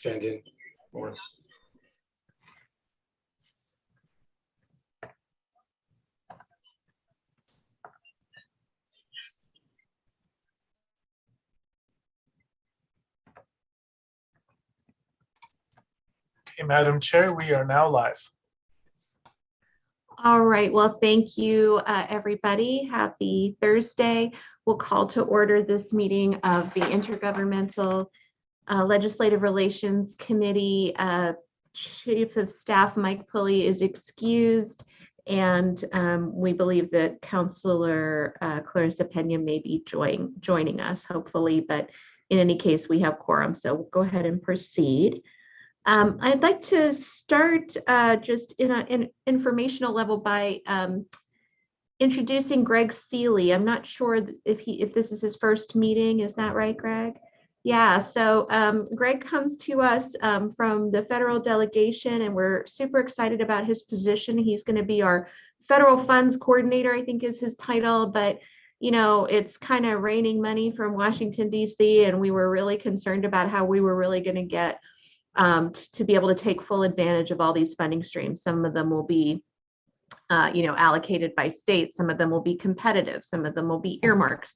send in more. Okay, Madam Chair, we are now live. All right, well, thank you, everybody. Happy Thursday. We'll call to order this meeting of the Intergovernmental Legislative Relations Committee. Chief of Staff Mike Pulley is excused, and we believe that Councilor Clarissa Pena may be joining us, hopefully, but in any case, we have quorum, so we'll go ahead and proceed. I'd like to start just in an informational level by introducing Greg Seeley. I'm not sure if this is his first meeting. Is that right, Greg? Yeah, so Greg comes to us from the federal delegation, and we're super excited about his position. He's going to be our federal funds coordinator, I think is his title, but you know, it's kind of raining money from Washington, D.C., and we were really concerned about how we were really going to get to be able to take full advantage of all these funding streams. Some of them will be, allocated by state. Some of them will be competitive. Some of them will be earmarks.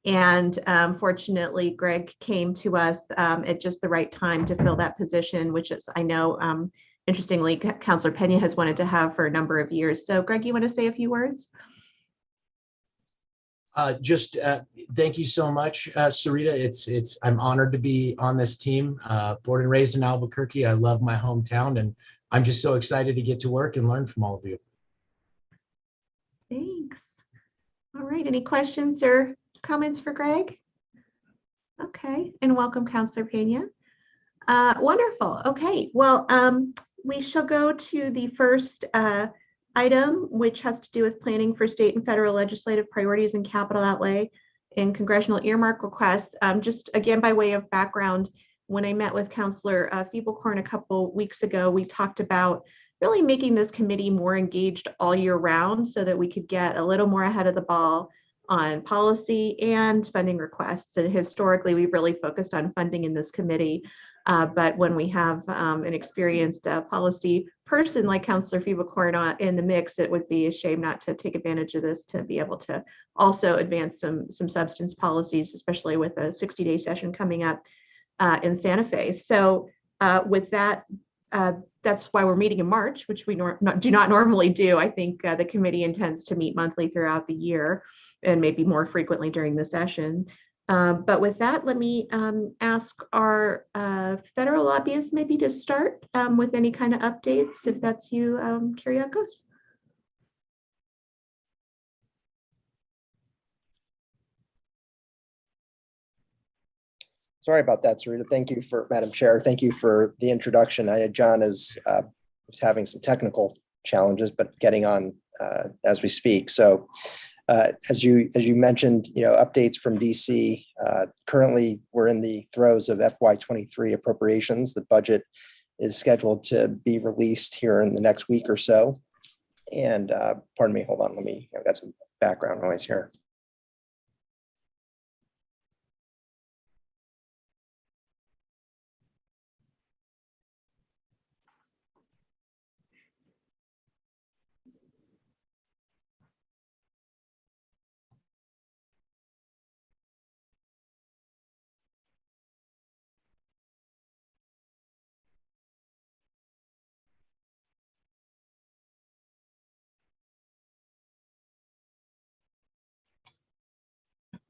And fortunately, Greg came to us at just the right time to fill that position, which is, I know, interestingly, Councilor Pena has wanted to have for a number of years. So Greg, you want to say a few words? Thank you so much, Sarita. I'm honored to be on this team. Born and raised in Albuquerque. I love my hometown, and I'm just so excited to get to work and learn from all of you. Thanks. All right. Any questions or comments for Greg? Okay. And welcome, Councilor Pena. Wonderful. Okay. Well, we shall go to the first item, which has to do with planning for state and federal legislative priorities and capital outlay and congressional earmark requests. Just again, by way of background, when I met with Councilor Feeblecorn a couple weeks ago, we talked about really making this committee more engaged all year round so that we could get a little more ahead of the ball on policy and funding requests. And historically, we've really focused on funding in this committee. But when we have an experienced policy person like Councilor Feeblecorn in the mix, it would be a shame not to take advantage of this to be able to also advance some substance policies, especially with a 60-day session coming up in Santa Fe. So with that, that's why we're meeting in March, which we do not normally do. I think the committee intends to meet monthly throughout the year and maybe more frequently during the session. But with that, let me ask our federal lobbyists maybe to start with any kind of updates, if that's you, Kyriakos. Sorry about that, Sarita. Thank you for, Madam Chair. Thank you for the introduction. I know John is having some technical challenges, but getting on as we speak. So as you mentioned, updates from DC. Currently, we're in the throes of FY23 appropriations. The budget is scheduled to be released here in the next week or so. And pardon me, hold on, I've got some background noise here.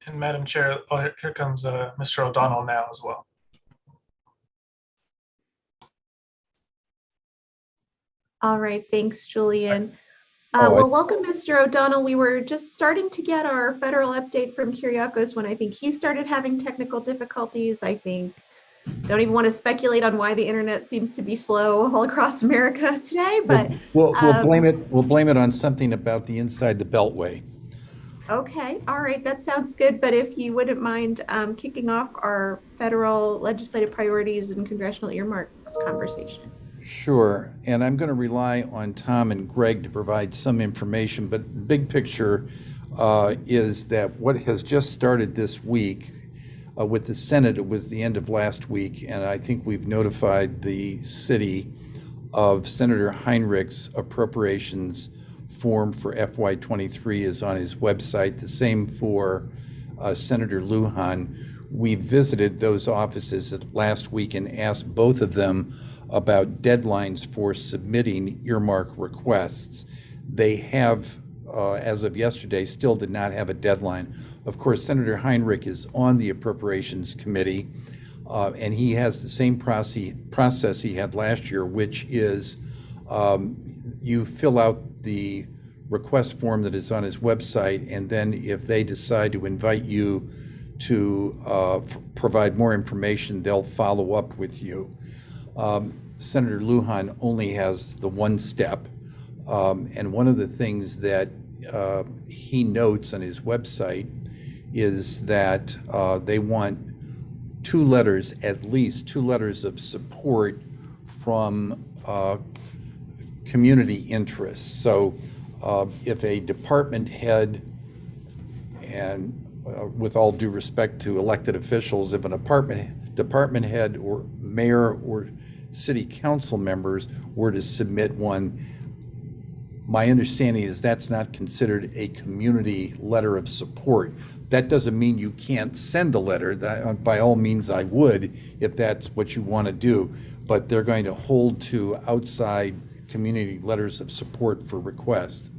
And Madam Chair, here comes Mr. O'Donnell now as well. All right, thanks, Julian. Well, welcome, Mr. O'Donnell. We were just starting to get our federal update from Kyriakos when I think he started having technical difficulties. I think, don't even want to speculate on why the internet seems to be slow all across America today, but we'll blame it on something about the inside the Beltway. Okay, all right, that sounds good. But if you wouldn't mind kicking off our federal legislative priorities and congressional earmarks conversation. Sure, and I'm going to rely on Tom and Greg to provide some information, but big picture is that what has just started this week With the Senate, it was the end of last week, and I think we've notified the city of Senator Heinrich's appropriations form for FY23 is on his website. The same for Senator Lujan. We visited those offices last week and asked both of them about deadlines for submitting earmark requests. They have, as of yesterday, still did not have a deadline. Of course, Senator Heinrich is on the Appropriations Committee, and he has the same process he had last year, which is you fill out the request form that is on his website, and then if they decide to invite you to provide more information, they'll follow up with you. Senator Lujan only has the one step, and one of the things that he notes on his website is that they want at least two letters of support from community interests. So if a department head, and with all due respect to elected officials, if an department head or mayor or city council members were to submit one, my understanding is that's not considered a community letter of support. That doesn't mean you can't send a letter. That, by all means, I would if that's what you want to do, but they're going to hold to outside community letters of support for requests.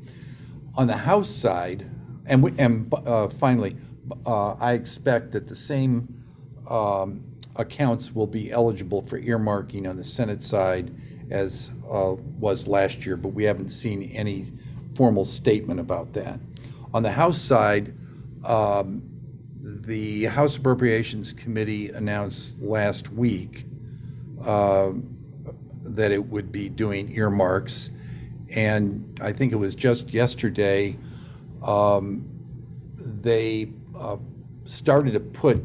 On the House side, and finally, I expect that the same accounts will be eligible for earmarking on the Senate side as was last year, but we haven't seen any formal statement about that. On the House side, the House Appropriations Committee announced last week that it would be doing earmarks, and I think it was just yesterday they started to put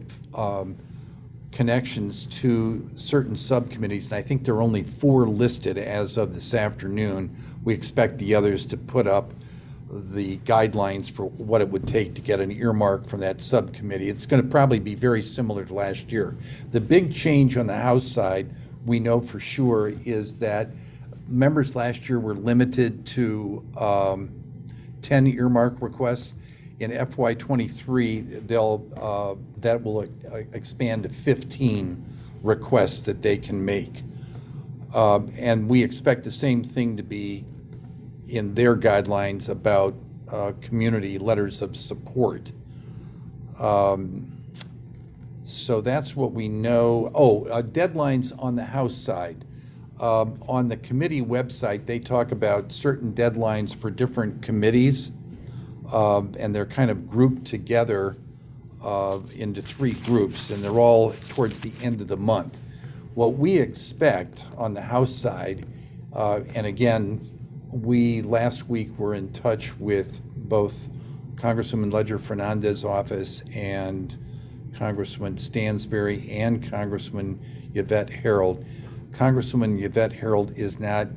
connections to certain subcommittees, and I think there are only 4 listed as of this afternoon. We expect the others to put up the guidelines for what it would take to get an earmark from that subcommittee. It's going to probably be very similar to last year. The big change on the House side, we know for sure, is that members last year were limited to 10 earmark requests. In FY23, that will expand to 15 requests that they can make. And we expect the same thing to be in their guidelines about community letters of support. So that's what we know. Deadlines on the House side. On the committee website, they talk about certain deadlines for different committees. And they're kind of grouped together into 3 groups, and they're all towards the end of the month. What we expect on the House side, and again, we last week were in touch with both Congresswoman Ledger Fernandez's office and Congressman Stansberry and Congressman Yvette Harold. Congresswoman Yvette Harold is not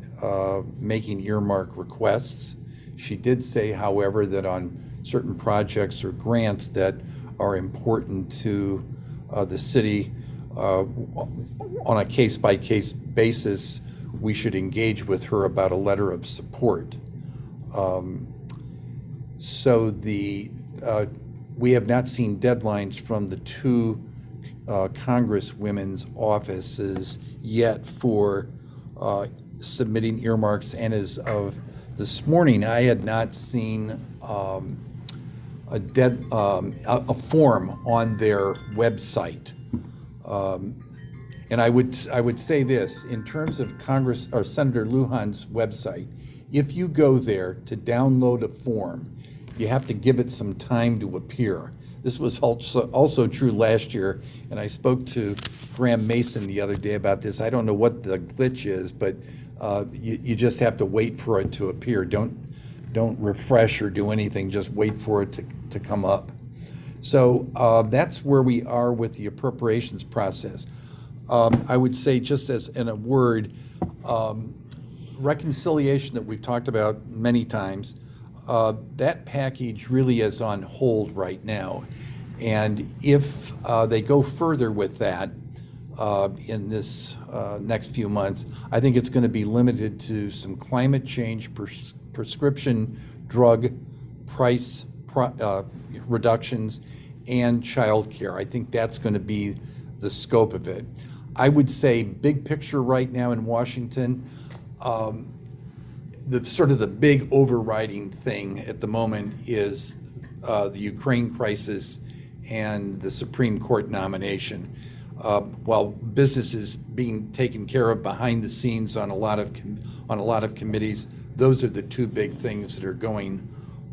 making earmark requests. She did say, however, that on certain projects or grants that are important to the city on a case-by-case basis, we should engage with her about a letter of support. So we have not seen deadlines from the 2 Congresswomen's offices yet for submitting earmarks, and as of this morning, I had not seen a form on their website. And I would say this, in terms of Congress or Senator Lujan's website, if you go there to download a form, you have to give it some time to appear. This was also true last year, and I spoke to Graham Mason the other day about this. I don't know what the glitch is, but you just have to wait for it to appear. Don't refresh or do anything, just wait for it to come up. So that's where we are with the appropriations process. I would say, just as in a word, reconciliation that we've talked about many times, that package really is on hold right now. And if they go further with that in this next few months, I think it's going to be limited to some climate change prescription drug price reductions and childcare. I think that's going to be the scope of it. I would say big picture right now in Washington, the sort of the big overriding thing at the moment is the Ukraine crisis and the Supreme Court nomination. While business is being taken care of behind the scenes on a lot of committees, those are the two big things that are going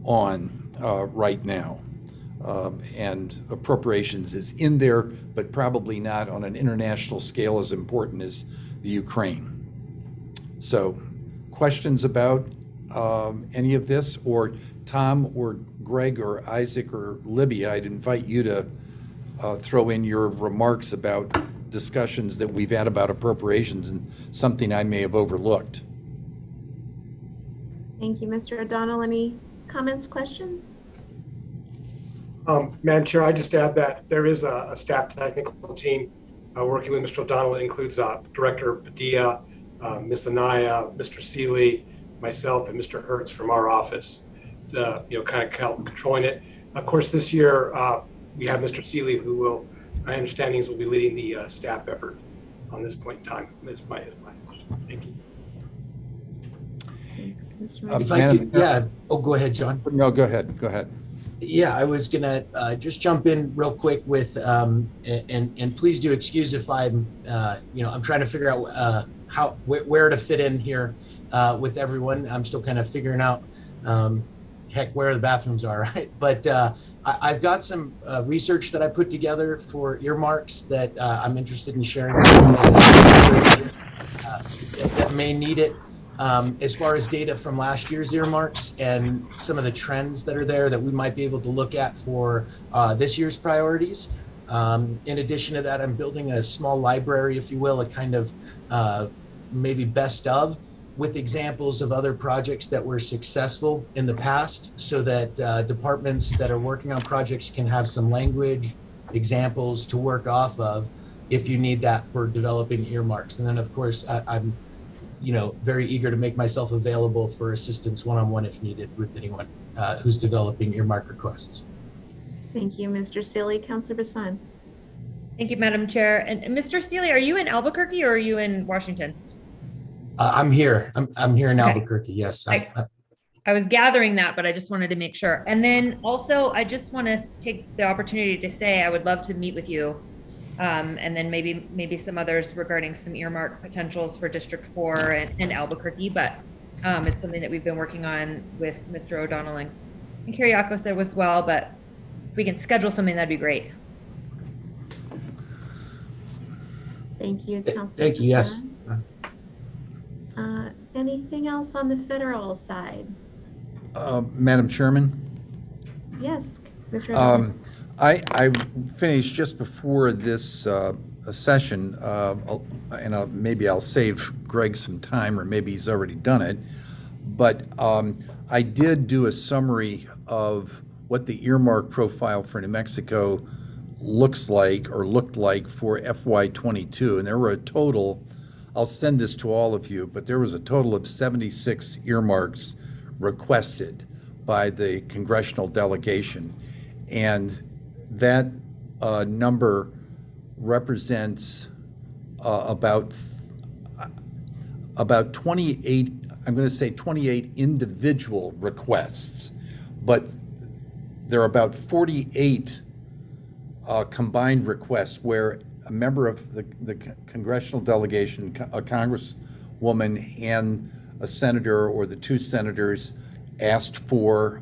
on right now. And appropriations is in there, but probably not on an international scale as important as the Ukraine. So, questions about any of this, or Tom or Greg or Isaac or Libby, I'd invite you to throw in your remarks about discussions that we've had about appropriations and something I may have overlooked. Thank you, Mr. O'Donnell. Any comments, questions? Madam Chair, I just add that there is a staff technical team working with Mr. O'Donnell. It includes Director Padilla, Ms. Anaya, Mr. Seeley, myself, and Mr. Hertz from our office, kind of controlling it. Of course, this year we have Mr. Seeley, who will, my understanding is, will be leading the staff effort on this point in time. Is my question. Thank you. Thanks, Mr. If I could, yeah. Oh, go ahead, John. No, go ahead. Go ahead. Yeah, I was gonna just jump in real quick with, and please do excuse if I'm, I'm trying to figure out where to fit in here with everyone. I'm still kind of figuring out, where the bathrooms are, right? But I've got some research that I put together for earmarks that I'm interested in sharing with you that may need it. As far as data from last year's earmarks and some of the trends that are there that we might be able to look at for this year's priorities. In addition to that, I'm building a small library, if you will, a kind of maybe best of, with examples of other projects that were successful in the past, so that departments that are working on projects can have some language examples to work off of if you need that for developing earmarks. And then, of course, I'm very eager to make myself available for assistance one-on-one if needed with anyone who's developing earmark requests. Thank you, Mr. Seeley. Councilor Bassan. Thank you, Madam Chair. And Mr. Seeley, are you in Albuquerque or are you in Washington? I'm here. I'm here in Okay. Albuquerque. Yes. I was gathering that, but I just wanted to make sure. And then also, I just want to take the opportunity to say I would love to meet with you. And then maybe some others regarding some earmark potentials for District 4 and Albuquerque, but it's something that we've been working on with Mr. O'Donnell and Kyriakos as well, but if we can schedule something, that'd be great. Thank you, Councilor Thank you. Yes. Bassan. Anything else on the federal side? Madam Chairman? Yes, Mr. O'Donnell. I finished just before this session, and maybe I'll save Greg some time, or maybe he's already done it, but I did do a summary of what the earmark profile for New Mexico looks like, or looked like, for FY22, and there were a total, I'll send this to all of you, but there was a total of 76 earmarks requested by the congressional delegation, and that number represents about 28, I'm going to say 28 individual requests, but there are about 48 combined requests where a member of the congressional delegation, a congresswoman and a senator, or the two senators, asked for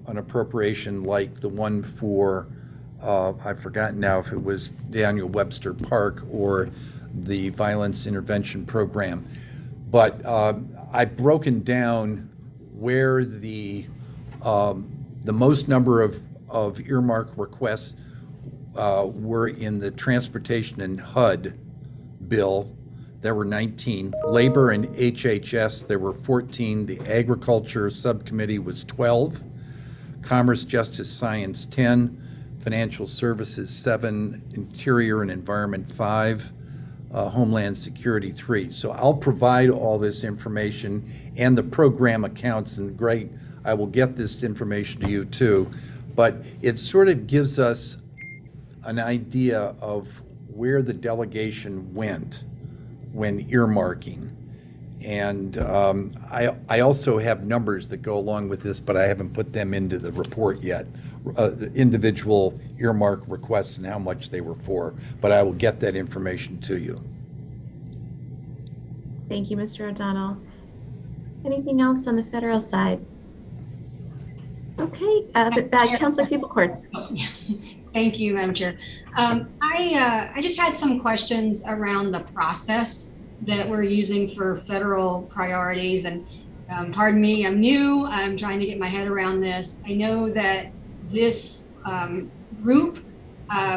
an appropriation like the one for I've forgotten now if it was Daniel Webster Park or the Violence Intervention Program. But I've broken down where the most number of earmark requests were in the Transportation and HUD bill. There were 19. Labor and HHS, there were 14. The Agriculture Subcommittee was 12. Commerce, Justice, Science, 10. Financial Services 7, Interior and Environment 5, Homeland Security 3. So I'll provide all this information and the program accounts, and Greg, I will get this information to you too. But it sort of gives us an idea of where the delegation went when earmarking. And I also have numbers that go along with this, but I haven't put them into the report yet. The individual earmark requests and how much they were for, but I will get that information to you. Thank you, Mr. O'Donnell. Anything else on the federal side? Okay, Councilor Fiebelcourt. Thank you, Madam Chair. I just had some questions around the process that we're using for federal priorities. And pardon me, I'm new. I'm trying to get my head around this. I know that this group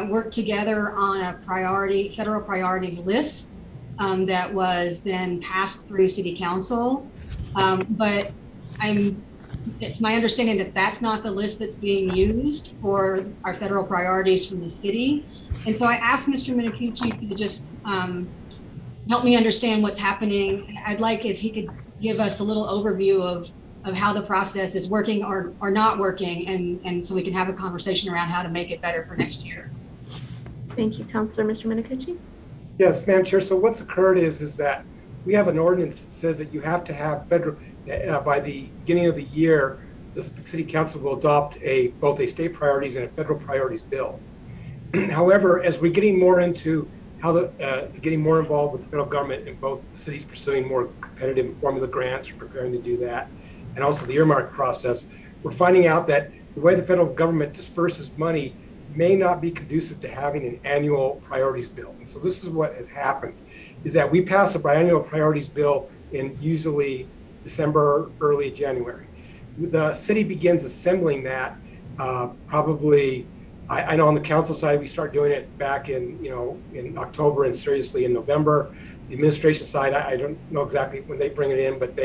worked together on a federal priorities list that was then passed through City Council. But it's my understanding that that's not the list that's being used for our federal priorities from the city. And so I asked Mr. Minicucci to just help me understand what's happening. I'd like if he could give us a little overview of how the process is working or not working, and so we can have a conversation around how to make it better for next year. Thank you, Councilor. Mr. Minicucci. Yes, Madam Chair. So what's occurred is that we have an ordinance that says that you have to have federal, by the beginning of the year, the City Council will adopt both a state priorities and a federal priorities bill. However, as we're getting more into getting more involved with the federal government and both the cities pursuing more competitive formula grants, preparing to do that, and also the earmark process, we're finding out that the way the federal government disperses money may not be conducive to having an annual priorities bill. And so this is what has happened, is that we pass a biannual priorities bill in usually December, early January. The city begins assembling that probably, I know on the council side, we start doing it back in October and seriously in November. The administration side, I don't know exactly when they bring it in, but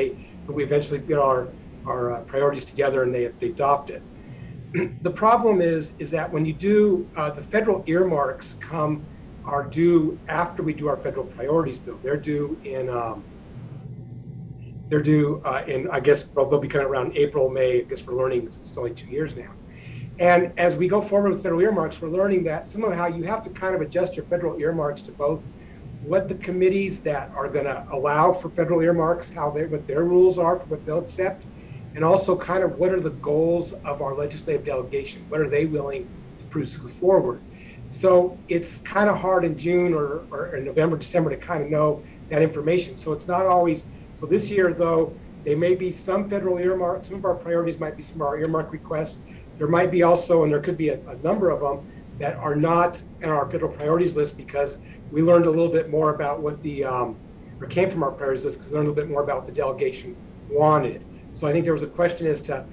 we eventually get our priorities together and they adopt it. The problem is that when you do, the federal earmarks are due after we do our federal priorities bill. They're due in, I guess, well, they'll be kind of around April, May. I guess we're learning, it's only 2 years now. And as we go forward with federal earmarks, we're learning that somehow you have to kind of adjust your federal earmarks to both what the committees that are going to allow for federal earmarks, what their rules are for what they'll accept, and also kind of what are the goals of our legislative delegation? What are they willing to pursue forward? So it's kind of hard in June or in November, December to kind of know that information. So it's not always, so this year though, there may be some federal earmarks, some of our priorities might be some of our earmark requests. There might be also, and there could be a number of them that are not in our federal priorities list because we learned a little bit more about what or came from our priorities list because we learned a little bit more about what the delegation wanted. So I think there was a question as to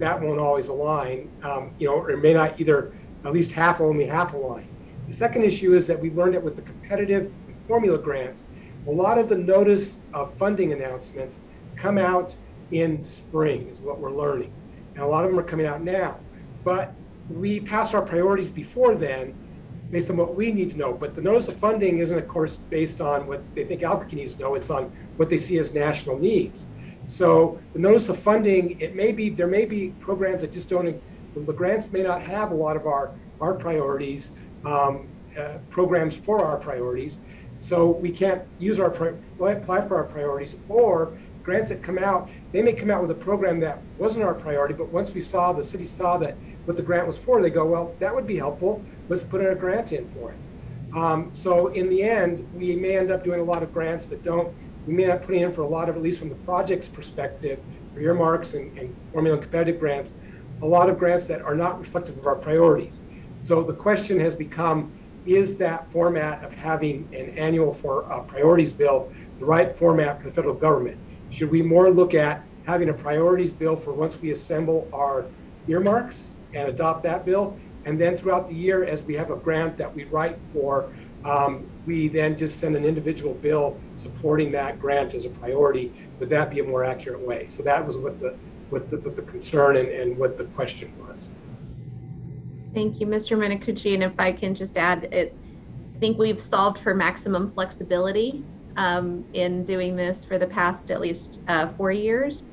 that won't always align, or it may not either, at least only half align. The second issue is that we learned that with the competitive and formula grants, a lot of the notice of funding announcements come out in spring is what we're learning. And a lot of them are coming out now, but we pass our priorities before then based on what we need to know. But the notice of funding isn't, of course, based on what they think Albuquerque needs to know. It's on what they see as national needs. So the notice of funding, there may be programs that just don't, the grants may not have a lot of our priorities, programs for our priorities. So we can't apply for our priorities, or grants that come out, they may come out with a program that wasn't our priority, but once the city saw that what the grant was for, they go, well, that would be helpful. Let's put a grant in for it. So in the end, we may end up doing a lot of grants we may not put in for a lot of, at least from the project's perspective, for earmarks and formula and competitive grants, a lot of grants that are not reflective of our priorities. So the question has become, is that format of having an annual priorities bill the right format for the federal government? Should we more look at having a priorities bill for once we assemble our earmarks and adopt that bill? And then throughout the year, as we have a grant that we write for, we then just send an individual bill supporting that grant as a priority. Would that be a more accurate way? So that was what the concern and what the question was. Thank you, Mr. Minicucci. And if I can just add, I think we've solved for maximum flexibility in doing this for the past at least 4 years,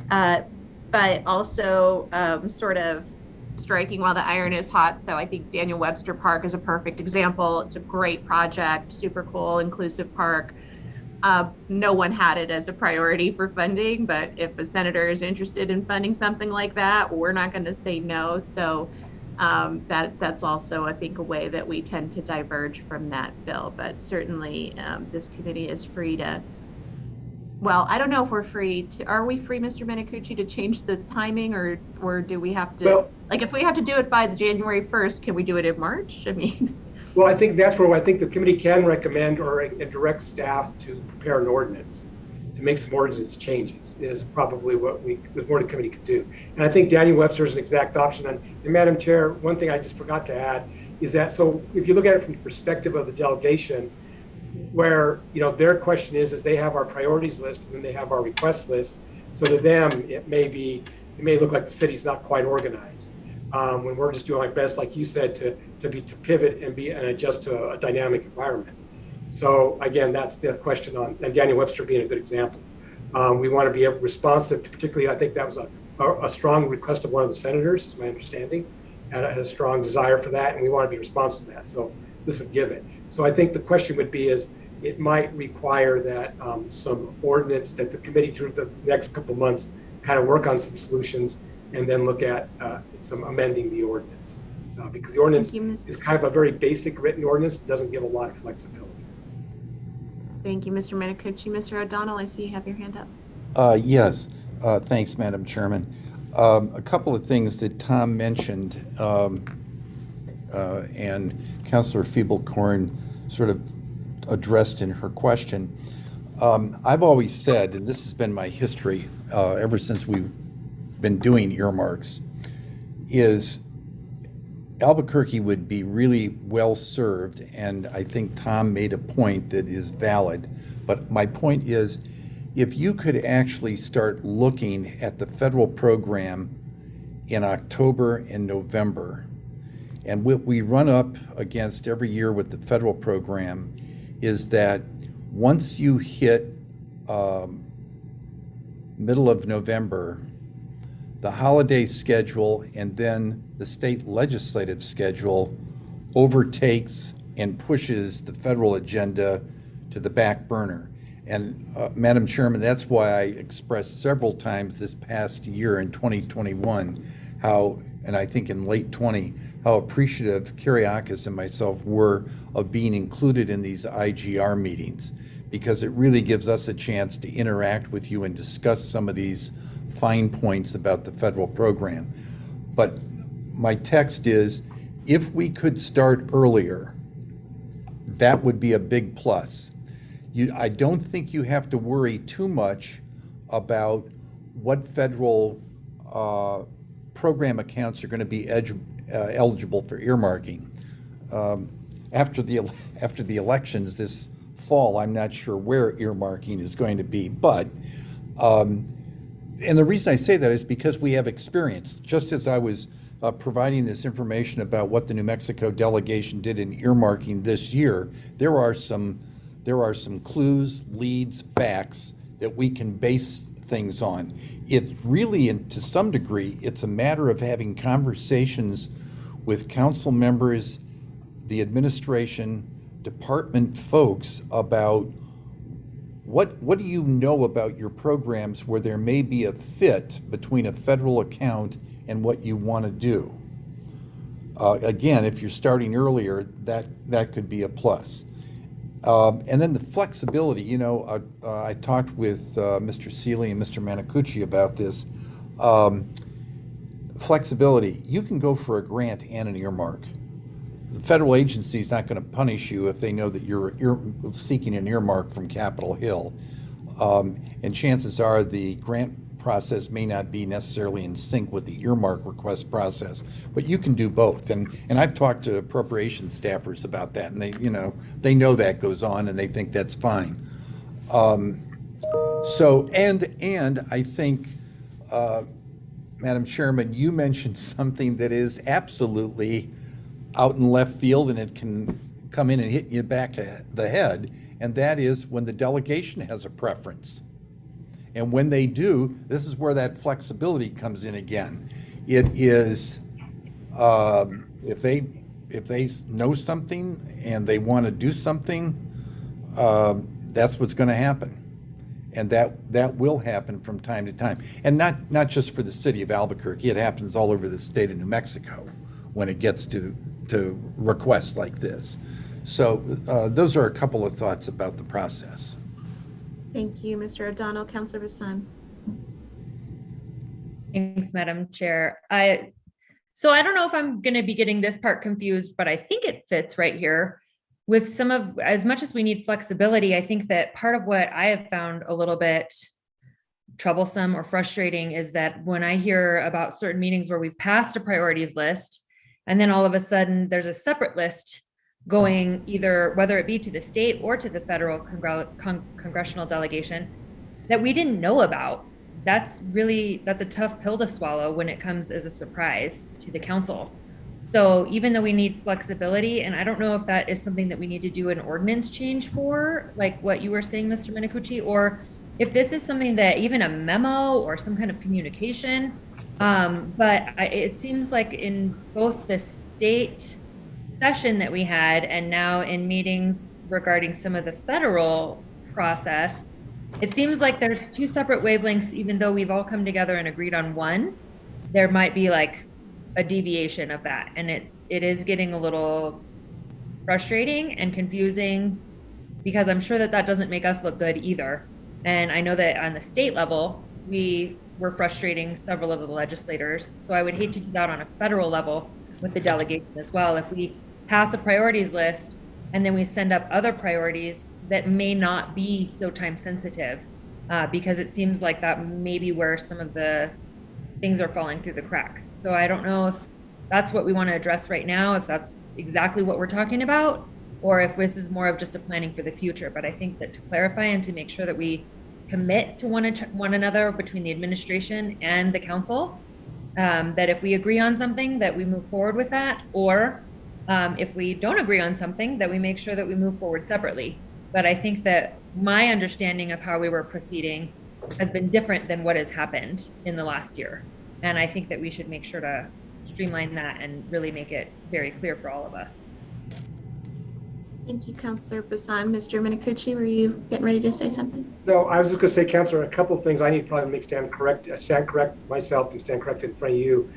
but also sort of striking while the iron is hot. So I think Daniel Webster Park is a perfect example. It's a great project, super cool, inclusive park. No one had it as a priority for funding, but if a senator is interested in funding something like that, we're not going to say no. So that's also, I think, a way that we tend to diverge from that bill. But certainly this committee is free to, well, I don't know if we're free to, are we free, Mr. Minicucci, to change the timing, or do we have to, Well, like, if we have to do it by the January 1st, can we do it in March? I mean. well, I think that's where I think the committee can recommend or direct staff to prepare an ordinance, to make some ordinance changes, is probably what the board committee could do. And I think Daniel Webster is an exact option. And Madam Chair, one thing I just forgot to add is that, so if you look at it from the perspective of the delegation, where, you know, their question is they have our priorities list and then they have our request list. So to them, it may look like the city's not quite organized. When we're just doing our best, like you said, to pivot and adjust to a dynamic environment. So again, that's the question on, and Daniel Webster being a good example. We want to be responsive to, particularly, I think that was a strong request of one of the senators, is my understanding, and a strong desire for that, and we want to be responsive to that. So this would give it. So I think the question would be is, it might require that some ordinance that the committee through the next couple of months kind of work on some solutions and then look at some amending the ordinance. Because the ordinance is kind of a very basic written ordinance, doesn't give a lot of flexibility. Thank you, Mr. Minicucci. Mr. O'Donnell, I see you have your hand up. Yes, thanks, Madam Chairman. A couple of things that Tom mentioned and Councilor Feeble-Corn sort of addressed in her question. I've always said, and this has been my history ever since we've been doing earmarks, is Albuquerque would be really well served, and I think Tom made a point that is valid, but my point is, if you could actually start looking at the federal program in October and November, and what we run up against every year with the federal program is that once you hit middle of November, the holiday schedule and then the state legislative schedule overtakes and pushes the federal agenda to the back burner. And Madam Chairman, that's why I expressed several times this past year in 2021 how, and I think in late 20, how appreciative Kyriakis and myself were of being included in these IGR meetings, because it really gives us a chance to interact with you and discuss some of these fine points about the federal program. But my text is, if we could start earlier, that would be a big plus. I don't think you have to worry too much about what federal program accounts are going to be eligible for earmarking. After the elections this fall, I'm not sure where earmarking is going to be, but and the reason I say that is because we have experience. Just as I was providing this information about what the New Mexico delegation did in earmarking this year, there are some clues, leads, facts that we can base things on. It really, and to some degree, it's a matter of having conversations with council members, the administration, department folks about what do you know about your programs where there may be a fit between a federal account and what you want to do. Again, if you're starting earlier, that could be a plus. And then the flexibility, you know, I talked with Mr. Seeley and Mr. Minicucci about this. Flexibility, you can go for a grant and an earmark. The federal agency is not going to punish you if they know that you're seeking an earmark from Capitol Hill. And chances are the grant process may not be necessarily in sync with the earmark request process, but you can do both. And I've talked to appropriations staffers about that, and they know that goes on and they think that's fine. So I think Madam Chairman, you mentioned something that is absolutely out in left field, and it can come in and hit you back of the head, and that is when the delegation has a preference. And when they do, this is where that flexibility comes in again. It is, if they know something and they want to do something, that's what's going to happen. And that will happen from time to time. And not just for the city of Albuquerque, it happens all over the state of New Mexico when it gets to requests like this. So those are a couple of thoughts about the process. Thank you, Mr. O'Donnell. Councilor Bassan. Thanks, Madam Chair. So I don't know if I'm going to be getting this part confused, but I think it fits right here. With some of, as much as we need flexibility, I think that part of what I have found a little bit troublesome or frustrating is that when I hear about certain meetings where we've passed a priorities list, and then all of a sudden there's a separate list going either, whether it be to the state or to the federal congressional delegation that we didn't know about. That's a tough pill to swallow when it comes as a surprise to the council. So even though we need flexibility, and I don't know if that is something that we need to do an ordinance change for, like what you were saying, Mr. Minicucci, or if this is something that even a memo or some kind of communication, it seems like in both the state session that we had and now in meetings regarding some of the federal process, it seems like there's two separate wavelengths, even though we've all come together and agreed on one. There might be like a deviation of that, and it is getting a little frustrating and confusing because I'm sure that doesn't make us look good either. And I know that on the state level, we were frustrating several of the legislators. So I would hate to do that on a federal level with the delegation as well. If we pass a priorities list and then we send up other priorities that may not be so time sensitive, because it seems like that may be where some of the things are falling through the cracks. So I don't know if that's what we want to address right now, if that's exactly what we're talking about, or if this is more of just a planning for the future. But I think that to clarify and to make sure that we commit to one another between the administration and the council, that if we agree on something, that we move forward with that, or if we don't agree on something, that we make sure that we move forward separately. But I think that my understanding of how we were proceeding has been different than what has happened in the last year. And I think that we should make sure to streamline that and really make it very clear for all of us. Thank you, Councilor Bassan. Mr. Minicucci, were you getting ready to say something? No, I was just going to say, Councilor, a couple of things I need to probably stand correct myself and stand corrected in front of you.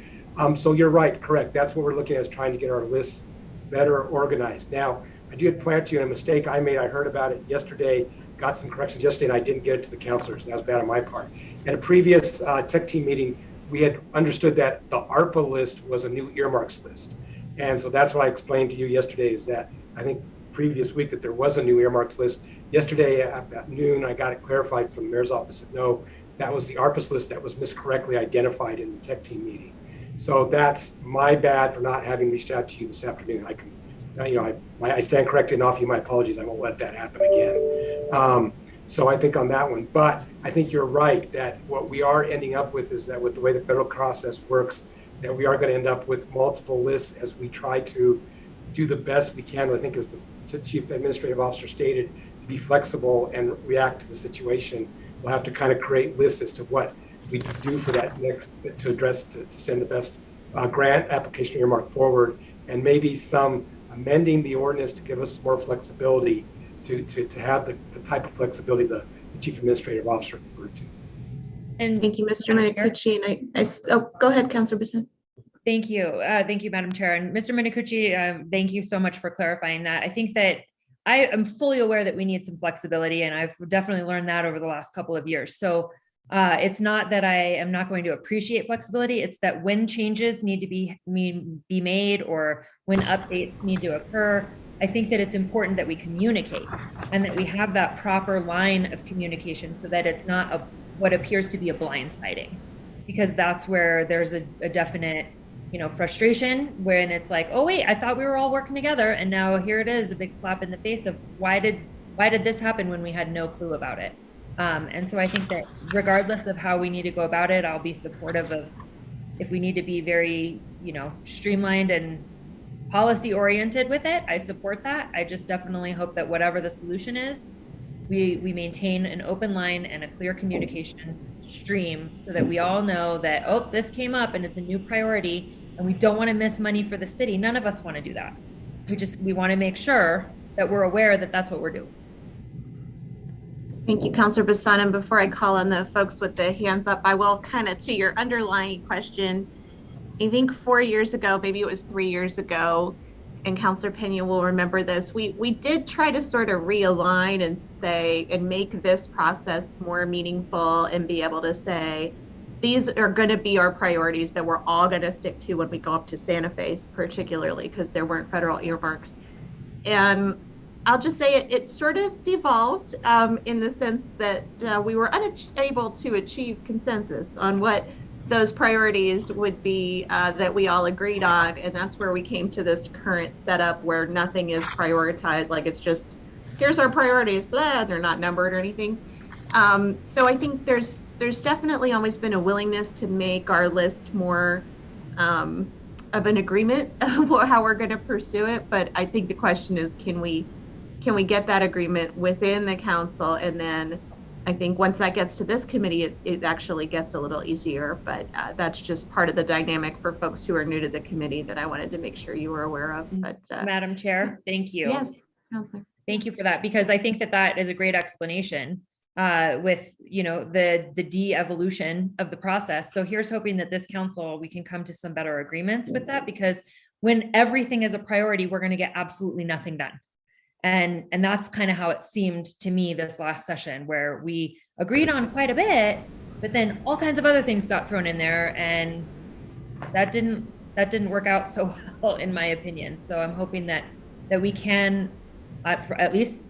So you're right, correct. That's what we're looking at, is trying to get our lists better organized. Now, I did point out to you a mistake I made. I heard about it yesterday, got some corrections yesterday, and I didn't get it to the councilors. That was bad on my part. At a previous tech team meeting, we had understood that the ARPA list was a new earmarks list. And so that's what I explained to you yesterday, is that I think previous week that there was a new earmarks list. Yesterday at noon, I got it clarified from the mayor's office that no, that was the ARPA list that was miscorrectly identified in the tech team meeting. So that's my bad for not having reached out to you this afternoon. I can, I stand corrected and offer you my apologies. I won't let that happen again. So I think on that one, but I think you're right that what we are ending up with is that with the way the federal process works, that we are going to end up with multiple lists as we try to do the best we can. I think, as the chief administrative officer stated, to be flexible and react to the situation. We'll have to kind of create lists as to what we can do for that next, to address, to send the best grant application earmark forward, and maybe some amending the ordinance to give us more flexibility to have the type of flexibility the chief administrative officer referred to. And thank you, Mr. Minicucci. And go ahead, Councilor Bassan. Thank you. Thank you, Madam Chair. And Mr. Minicucci, thank you so much for clarifying that. I think that I am fully aware that we need some flexibility, and I've definitely learned that over the last couple of years. So it's not that I am not going to appreciate flexibility. It's that when changes need to be made, or when updates need to occur, I think that it's important that we communicate and that we have that proper line of communication, so that it's not what appears to be a blindsiding, because that's where there's a definite, frustration when it's like, oh wait, I thought we were all working together, and now here it is, a big slap in the face of why did this happen when we had no clue about it. And so I think that regardless of how we need to go about it, I'll be supportive of if we need to be very, streamlined and policy oriented with it, I support that. I just definitely hope that whatever the solution is, we maintain an open line and a clear communication stream so that we all know that, oh, this came up and it's a new priority and we don't want to miss money for the city. None of us want to do that. We want to make sure that we're aware that that's what we're doing. Thank you, Councilor Bassan. And before I call on the folks with the hands up, I will kind of to your underlying question. I think 4 years ago, maybe it was 3 years ago, and Councilor Pena will remember this, we did try to sort of realign and say, and make this process more meaningful and be able to say, these are going to be our priorities that we're all going to stick to when we go up to Santa Fe, particularly because there weren't federal earmarks. And I'll just say it sort of devolved in the sense that we were unable to achieve consensus on what those priorities would be that we all agreed on. And that's where we came to this current setup where nothing is prioritized. Like it's just, here's our priorities, blah, they're not numbered or anything. So I think there's definitely always been a willingness to make our list more of an agreement of how we're going to pursue it. But I think the question is, can we get that agreement within the council? And then I think once that gets to this committee, it actually gets a little easier, but that's just part of the dynamic for folks who are new to the committee that I wanted to make sure you were aware of. But Madam Chair, thank you. Yes, Councilor. Thank you for that, because I think that is a great explanation with, the de-evolution of the process. So here's hoping that this council, we can come to some better agreements with that, because when everything is a priority, we're going to get absolutely nothing done. And that's kind of how it seemed to me this last session, where we agreed on quite a bit, but then all kinds of other things got thrown in there, and that didn't work out so well, in my opinion. So I'm hoping that we can, at least,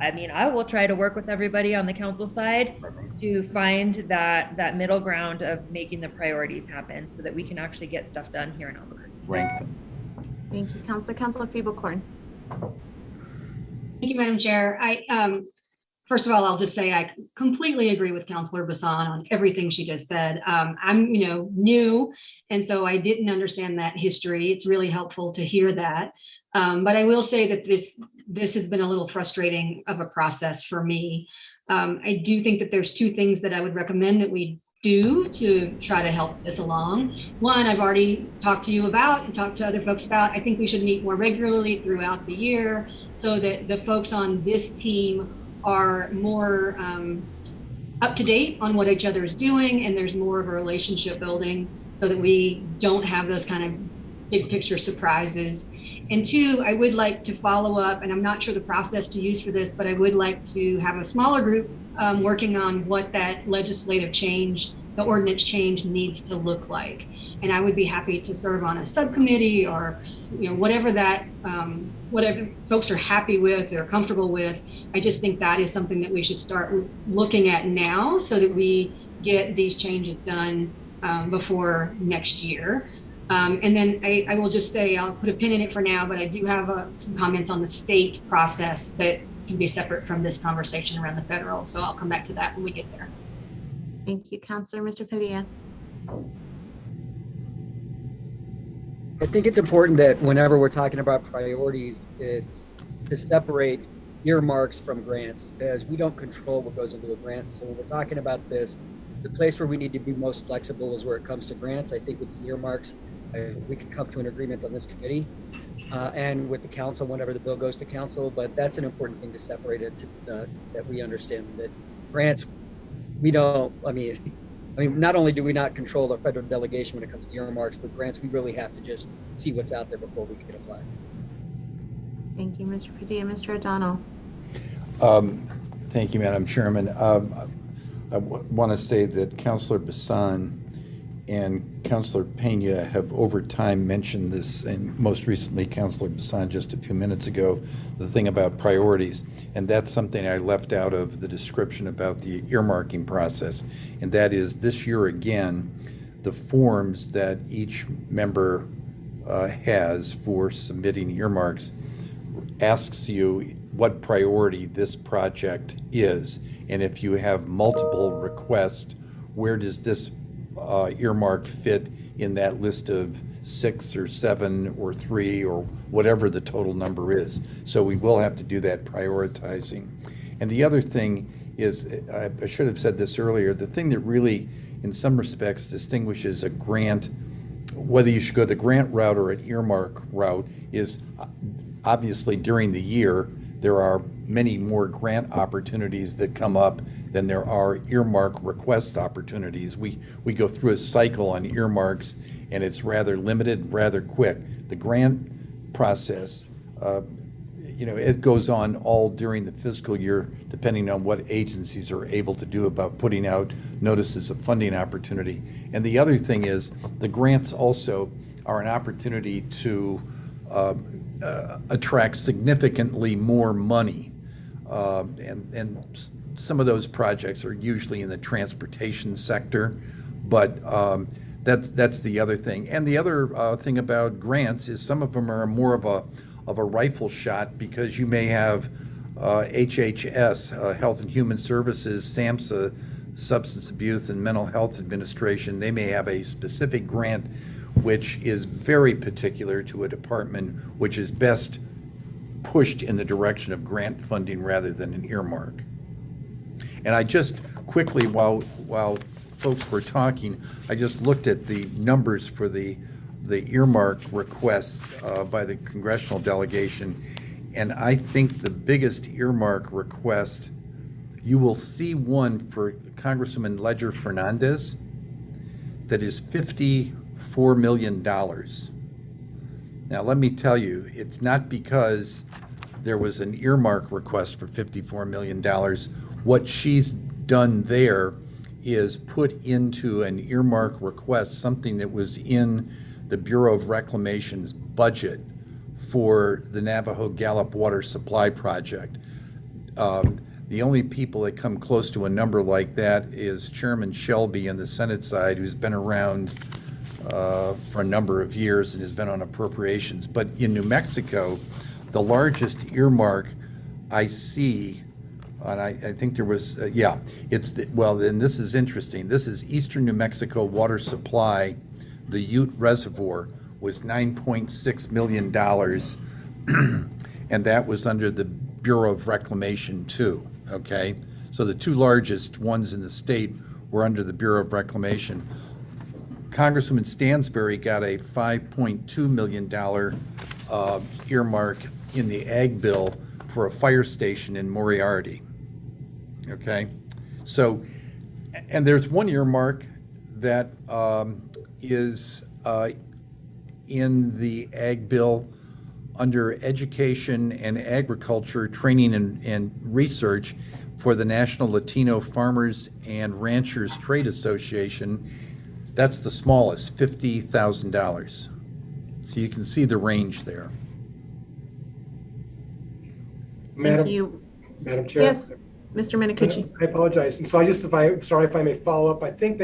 I will try to work with everybody on the council side to find that middle ground of making the priorities happen, so that we can actually get stuff done here in Albuquerque. Rank them. Thank you, Councilor Feeblecorn. Thank you, Madam Chair. First of all, I'll just say I completely agree with Councilor Bassan on everything she just said. I'm, new, and so I didn't understand that history. It's really helpful to hear that. But I will say that this has been a little frustrating of a process for me. I do think that there's two things that I would recommend that we do to try to help this along. One, I've already talked to you about and talked to other folks about. I think we should meet more regularly throughout the year so that the folks on this team are more up to date on what each other is doing, and there's more of a relationship building so that we don't have those kind of big picture surprises. And two, I would like to follow up, and I'm not sure the process to use for this, but I would like to have a smaller group working on what that legislative change, the ordinance change, needs to look like. And I would be happy to serve on a subcommittee or whatever that whatever folks are happy with or comfortable with. I just think that is something that we should start looking at now so that we get these changes done before next year. And then I will just say, I'll put a pin in it for now, but I do have some comments on the state process that can be separate from this conversation around the federal. So I'll come back to that when we get there. Thank you, Councilor. Mr. Padilla. I think it's important that whenever we're talking about priorities, it's to separate earmarks from grants, because we don't control what goes into a grant. So when we're talking about this, the place where we need to be most flexible is where it comes to grants. I think with the earmarks, we can come to an agreement on this committee and with the council whenever the bill goes to council. But that's an important thing to separate it, that we understand that grants, we don't, I mean, not only do we not control our federal delegation when it comes to earmarks, but grants, we really have to just see what's out there before we can apply. Thank you, Mr. Padilla. Mr. O'Donnell. Thank you, Madam Chairman. I want to say that Councilor Bassan and Councilor Pena have over time mentioned this, and most recently Councilor Bassan just a few minutes ago, the thing about priorities. And that's something I left out of the description about the earmarking process. And that is, this year again, the forms that each member has for submitting earmarks asks you what priority this project is. And if you have multiple requests, where does this earmark fit in that list of 6 or 7 or 3 or whatever the total number is. So we will have to do that prioritizing. And the other thing is, I should have said this earlier, the thing that really, in some respects, distinguishes a grant, whether you should go the grant route or an earmark route, is obviously during the year, there are many more grant opportunities that come up than there are earmark request opportunities. We go through a cycle on earmarks, and it's rather limited, rather quick. The grant process, it goes on all during the fiscal year, depending on what agencies are able to do about putting out notices of funding opportunity. And the other thing is, the grants also are an opportunity to attract significantly more money. And some of those projects are usually in the transportation sector, but that's the other thing. And the other thing about grants is some of them are more of a rifle shot, because you may have HHS, Health and Human Services, SAMHSA, Substance Abuse and Mental Health Administration. They may have a specific grant which is very particular to a department, which is best pushed in the direction of grant funding rather than an earmark. And I just quickly, while folks were talking, I just looked at the numbers for the earmark requests by the congressional delegation, and I think the biggest earmark request, you will see one for Congresswoman Ledger Fernandez that is $54 million. Now, let me tell you, it's not because there was an earmark request for $54 million. What she's done there is put into an earmark request something that was in the Bureau of Reclamation's budget for the Navajo Gallup Water Supply Project. The only people that come close to a number like that is Chairman Shelby on the Senate side, who's been around for a number of years and has been on appropriations. But in New Mexico, the largest earmark I see, and I think there was, and this is interesting. This is Eastern New Mexico Water Supply. The Ute Reservoir was $9.6 million, and that was under the Bureau of Reclamation too, okay? So the two largest ones in the state were under the Bureau of Reclamation. Congresswoman Stansberry got a $5.2 million earmark in the Ag Bill for a fire station in Moriarty, okay? So, and there's one earmark that is in the Ag Bill under Education and Agriculture, Training and Research for the National Latino Farmers and Ranchers Trade Association. That's the smallest, $50,000. So you can see the range there. Thank you. Madam Chair. Yes, Mr. Minicucci. I apologize. And so sorry if I may follow up. I think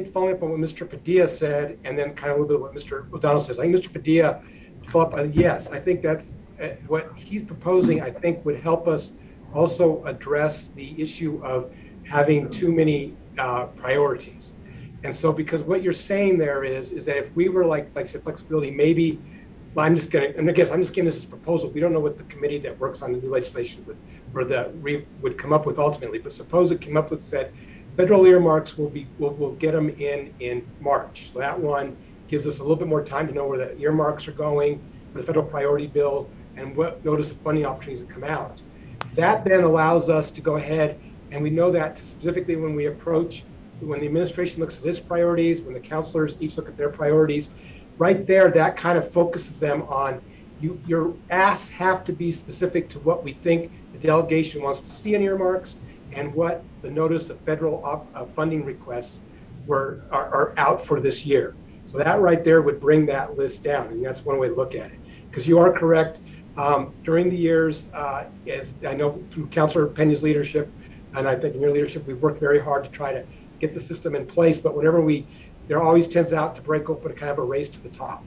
following up on what Mr. Padilla said, and then kind of a little bit what Mr. O'Donnell says, I think Mr. Padilla follow up. Yes, I think that's what he's proposing. I think would help us also address the issue of having too many priorities. And so, because what you're saying there is that if we were like I said, flexibility, maybe I'm just giving this as a proposal. We don't know what the committee that works on the new legislation would come up with ultimately. But suppose it came up with said federal earmarks we'll get them in March. So that one gives us a little bit more time to know where the earmarks are going for the federal priority bill and what notice of funding opportunities that come out. That then allows us to go ahead, and we know that specifically when the administration looks at its priorities, when the counselors each look at their priorities, right there, that kind of focuses them on your asks have to be specific to what we think the delegation wants to see in earmarks and what the notice of federal funding requests are out for this year. So that right there would bring that list down, and that's one way to look at it. Because you are correct, during the years, as I know through Councilor Pena's leadership, and I think in your leadership, we've worked very hard to try to get the system in place, but whenever there always tends out to break open kind of a race to the top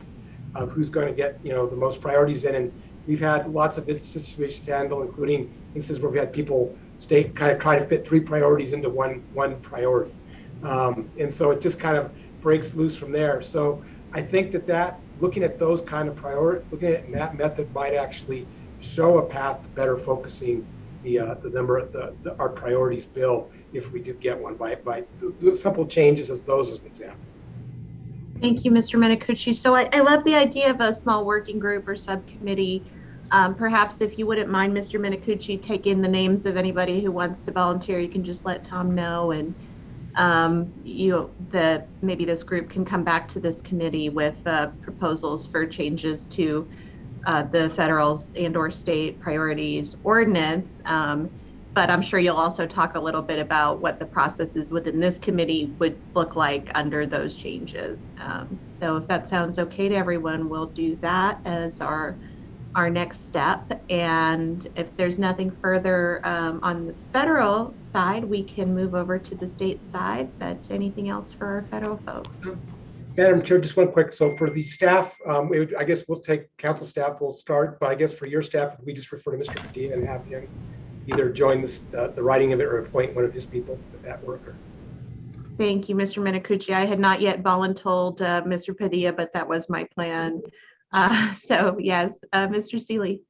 of who's going to get the most priorities in. And we've had lots of situations to handle, including instances where we've had people kind of try to fit 3 priorities into one priority. And so it just kind of breaks loose from there. So I think that looking at those kind of looking at it in that method might actually show a path to better focusing the number of our priorities bill, if we did get one, by the simple changes as those as an example. Thank you, Mr. Minicucci. So I love the idea of a small working group or subcommittee. Perhaps if you wouldn't mind, Mr. Minicucci, take in the names of anybody who wants to volunteer. You can just let Tom know, and maybe this group can come back to this committee with proposals for changes to the federal and/or state priorities ordinance. But I'm sure you'll also talk a little bit about what the processes within this committee would look like under those changes. So if that sounds okay to everyone, we'll do that as our next step. And if there's nothing further on the federal side, we can move over to the state side. But anything else for our federal folks? Madam Chair, just one quick. So for the staff, I guess we'll take council staff, we'll start, but I guess for your staff, we just refer to Mr. Padilla and have him either join the writing of it or appoint one of his people with that worker. Thank you, Mr. Minicucci. I had not yet voluntold Mr. Padilla, but that was my plan. So yes, Mr. Seeley.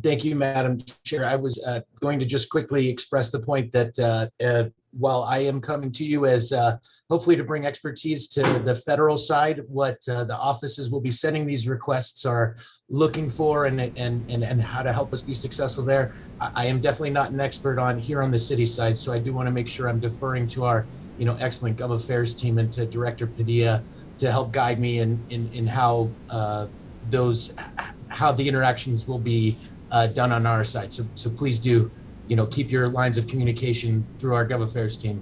Thank you, Madam Chair. I was going to just quickly express the point that while I am coming to you as hopefully to bring expertise to the federal side, what the offices will be sending these requests are looking for and how to help us be successful there. I am definitely not an expert on here on the city side, so I do want to make sure I'm deferring to our excellent Gov Affairs team and to Director Padilla to help guide me in how how the interactions will be done on our side. So please do, keep your lines of communication through our Gov Affairs team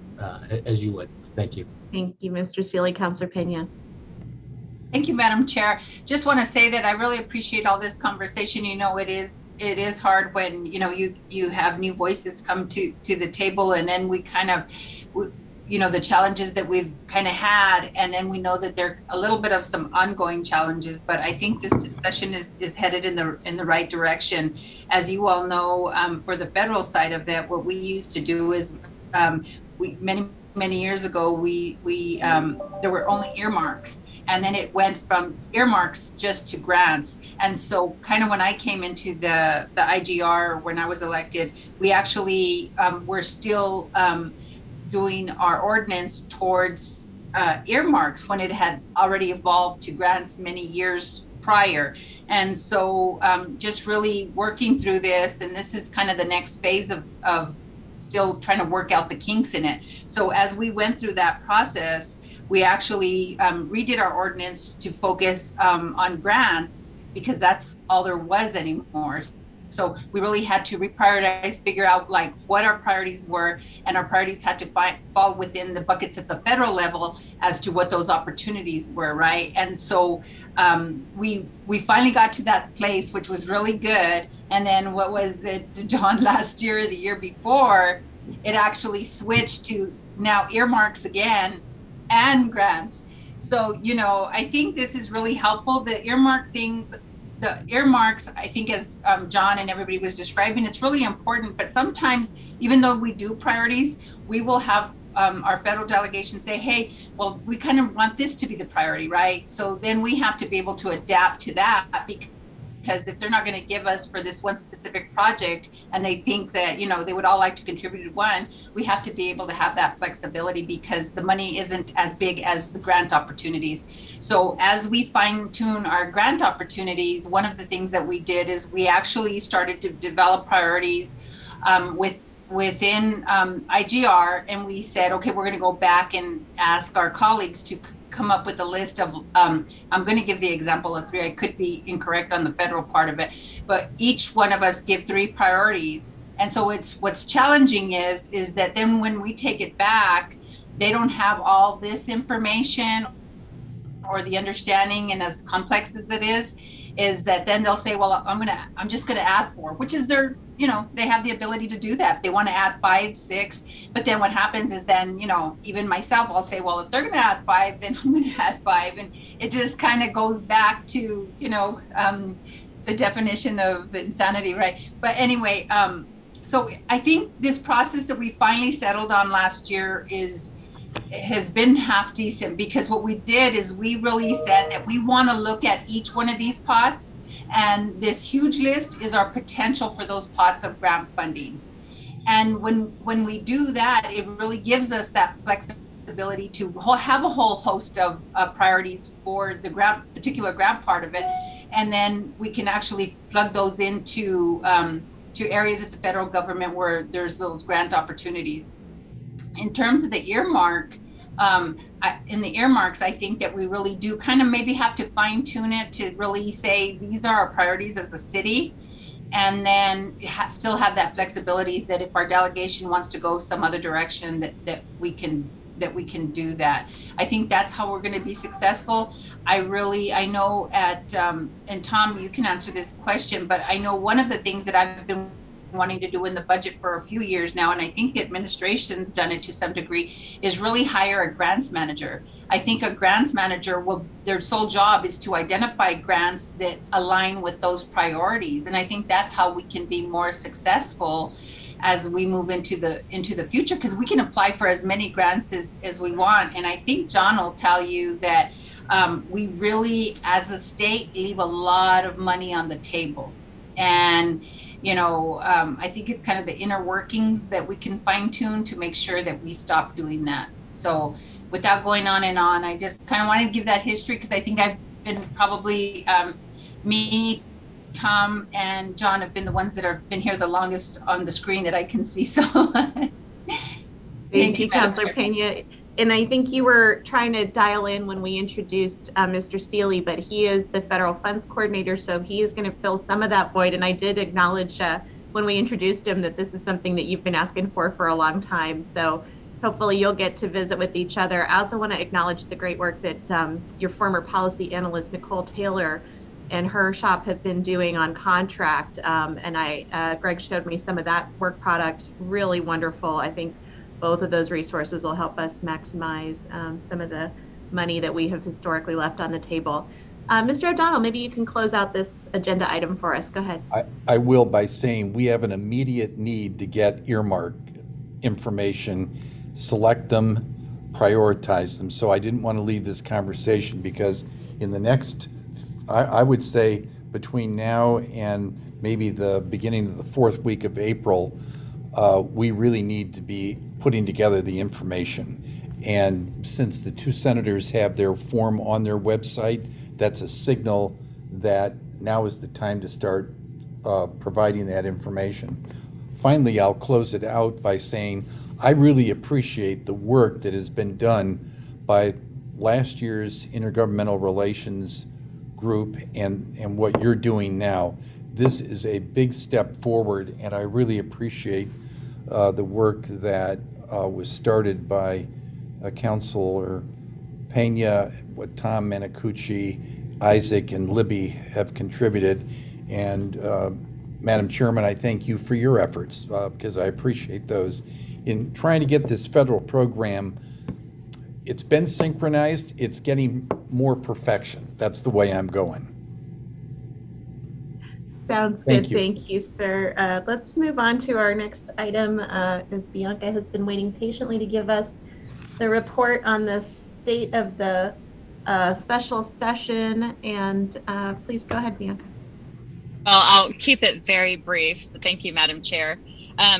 as you would. Thank you. Thank you, Mr. Seeley. Councilor Pena. Thank you, Madam Chair. Just want to say that I really appreciate all this conversation. It is hard when you have new voices come to the table, and then we kind of the challenges that we've kind of had, and then we know that there are a little bit of some ongoing challenges, but I think this discussion is headed in the right direction. As you all know, for the federal side of it, what we used to do is many years ago there were only earmarks, and then it went from earmarks just to grants. And so kind of when I came into the IGR, when I was elected, we actually were still doing our ordinance towards earmarks when it had already evolved to grants many years prior. And so just really working through this, and this is kind of the next phase of still trying to work out the kinks in it. So as we went through that process, we actually redid our ordinance to focus on grants, because that's all there was anymore. So we really had to reprioritize, figure out like what our priorities were, and our priorities had to fall within the buckets at the federal level as to what those opportunities were, right? And so we finally got to that place, which was really good. And then what was it, John, last year, the year before, it actually switched to now earmarks again and grants. So, I think this is really helpful. The earmarks, I think, as John and everybody was describing, it's really important. But sometimes, even though we do priorities, we will have our federal delegation say, hey, well, we kind of want this to be the priority, right? So then we have to be able to adapt to that, because if they're not going to give us for this one specific project, and they think that, they would all like to contribute to one, we have to be able to have that flexibility, because the money isn't as big as the grant opportunities. So as we fine tune our grant opportunities, one of the things that we did is we actually started to develop priorities within IGR, and we said, okay, we're going to go back and ask our colleagues to come up with a list of, I'm going to give the example of 3. I could be incorrect on the federal part of it, but each one of us give 3 priorities. And so what's challenging is that then when we take it back, they don't have all this information or the understanding, and as complex as it is that then they'll say, well, I'm just going to add 4, which is their, they have the ability to do that. They want to add 5, 6, but then what happens is then, even myself, I'll say, well, if they're going to add 5, then I'm going to add 5. And it just kind of goes back to, the definition of insanity, right? But anyway, so I think this process that we finally settled on last year is has been half decent, because what we did is we really said that we want to look at each one of these pots, and this huge list is our potential for those pots of grant funding. And when we do that, it really gives us that flexibility to have a whole host of priorities for the particular grant part of it, and then we can actually plug those into to areas of the federal government where there's those grant opportunities. In terms of the earmark, in the earmarks, I think that we really do kind of maybe have to fine tune it to really say these are our priorities as a city, and then still have that flexibility that if our delegation wants to go some other direction, that we can do that. I think that's how we're going to be successful. I know and Tom, you can answer this question, but I know one of the things that I've been wanting to do in the budget for a few years now, and I think the administration's done it to some degree, is really hire a grants manager. I think a grants manager their sole job is to identify grants that align with those priorities. And I think that's how we can be more successful as we move into the future, because we can apply for as many grants as we want. And I think John will tell you that we really, as a state, leave a lot of money on the table. And I think it's kind of the inner workings that we can fine tune to make sure that we stop doing that. So without going on and on, I just kind of wanted to give that history, because I think I've been probably me, Tom, and John have been the ones that have been here the longest on the screen that I can see. So thank you, Councilor Pena. And I think you were trying to dial in when we introduced Mr. Seeley, but he is the federal funds coordinator, so he is going to fill some of that void. And I did acknowledge when we introduced him that this is something that you've been asking for a long time. So hopefully you'll get to visit with each other. I also want to acknowledge the great work that your former policy analyst, Nicole Taylor, and her shop have been doing on contract. And Greg showed me some of that work product, really wonderful. I think both of those resources will help us maximize some of the money that we have historically left on the table. Mr. O'Donnell, maybe you can close out this agenda item for us. Go ahead. I will, by saying we have an immediate need to get earmark information, select them, prioritize them. So I didn't want to leave this conversation, because in the next, I would say between now and maybe the beginning of the fourth week of April, we really need to be putting together the information. And since the two senators have their form on their website, that's a signal that now is the time to start providing that information. Finally, I'll close it out by saying I really appreciate the work that has been done by last year's Intergovernmental Relations group and what you're doing now. This is a big step forward, and I really appreciate the work that was started by Councilor Pena, what Tom Manacucci, Isaac, and Libby have contributed. And Madam Chairman, I thank you for your efforts, because I appreciate those. In trying to get this federal program, it's been synchronized, it's getting more perfection. That's the way I'm going. Sounds good. Thank you, sir. Let's move on to our next item, as Bianca has been waiting patiently to give us the report on the state of the special session. And please go ahead, Bianca. Well, I'll keep it very brief. So thank you, Madam Chair.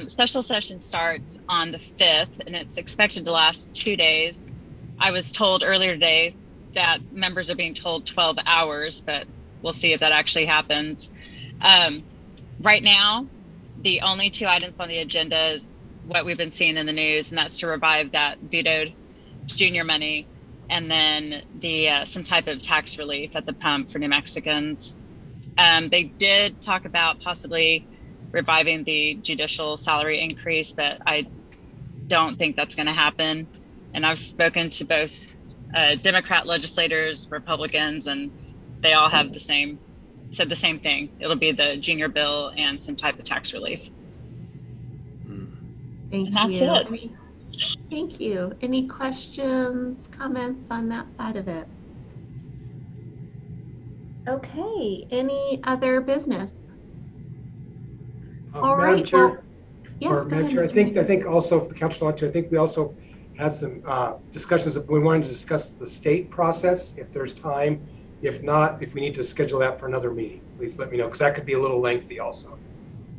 Special session starts on the 5th, and it's expected to last 2 days. I was told earlier today that members are being told 12 hours, but we'll see if that actually happens. Right now, the only two items on the agenda is what we've been seeing in the news, and that's to revive that vetoed junior money, and then the some type of tax relief at the pump for New Mexicans. They did talk about possibly reviving the judicial salary increase, but I don't think that's going to happen. And I've spoken to both Democrat legislators, Republicans, and they all have said the same thing. It'll be the junior bill and some type of tax relief. Thank you. Thank you. Any questions, comments on that side of it? Okay, any other business? All right. Madam Chair, Well, yes, or go Madam ahead. Chair, I think also, if the council wants to, I think we also had some discussions. We wanted to discuss the state process if there's time. If not, if we need to schedule that for another meeting, please let me know, because that could be a little lengthy also.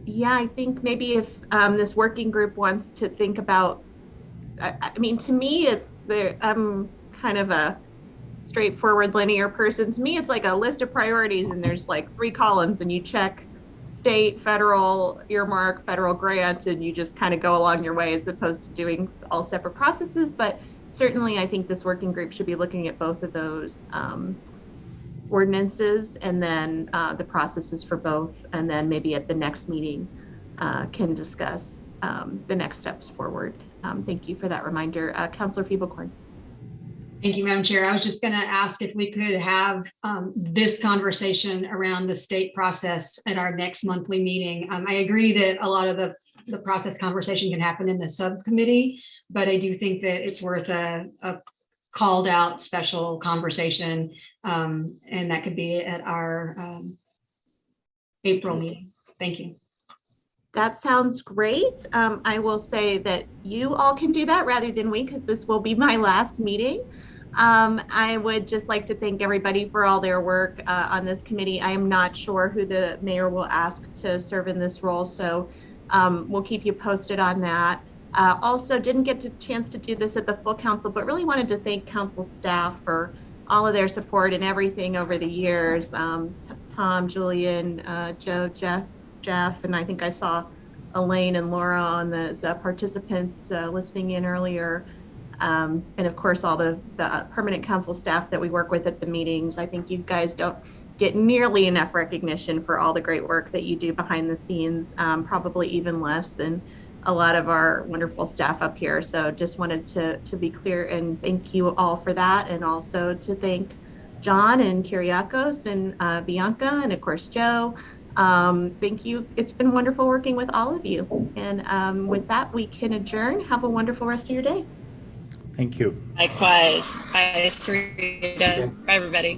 Yeah, I think maybe if this working group wants to think about, I mean, to me, I'm kind of a straightforward linear person. To me, it's like a list of priorities and there's like 3 columns and you check state, federal, earmark, federal grant, and you just kind of go along your way as opposed to doing all separate processes. But certainly I think this working group should be looking at both of those ordinances and then the processes for both. And then maybe at the next meeting can discuss the next steps forward. Thank you for that reminder. Councilor Feeblecorn. Thank you, Madam Chair. I was just going to ask if we could have this conversation around the state process at our next monthly meeting. I agree that a lot of the process conversation can happen in the subcommittee, but I do think that it's worth a called out special conversation, and that could be at our April meeting. Thank you. That sounds great. I will say that you all can do that rather than we, because this will be my last meeting. I would just like to thank everybody for all their work on this committee. I am not sure who the mayor will ask to serve in this role, so we'll keep you posted on that. Also, didn't get a chance to do this at the full council, but really wanted to thank council staff for all of their support and everything over the years. Tom, Julian, Joe, Jeff, and I think I saw Elaine and Laura on the participants listening in earlier. And of course, all the permanent council staff that we work with at the meetings. I think you guys don't get nearly enough recognition for all the great work that you do behind the scenes, probably even less than a lot of our wonderful staff up here. So just wanted to be clear and thank you all for that. And also to thank John and Kyriakos and Bianca and of course, Joe. Thank you. It's been wonderful working with all of you. And with that, we can adjourn. Have a wonderful rest of your day. Thank you. Likewise. Bye, Sarita. Bye, everybody.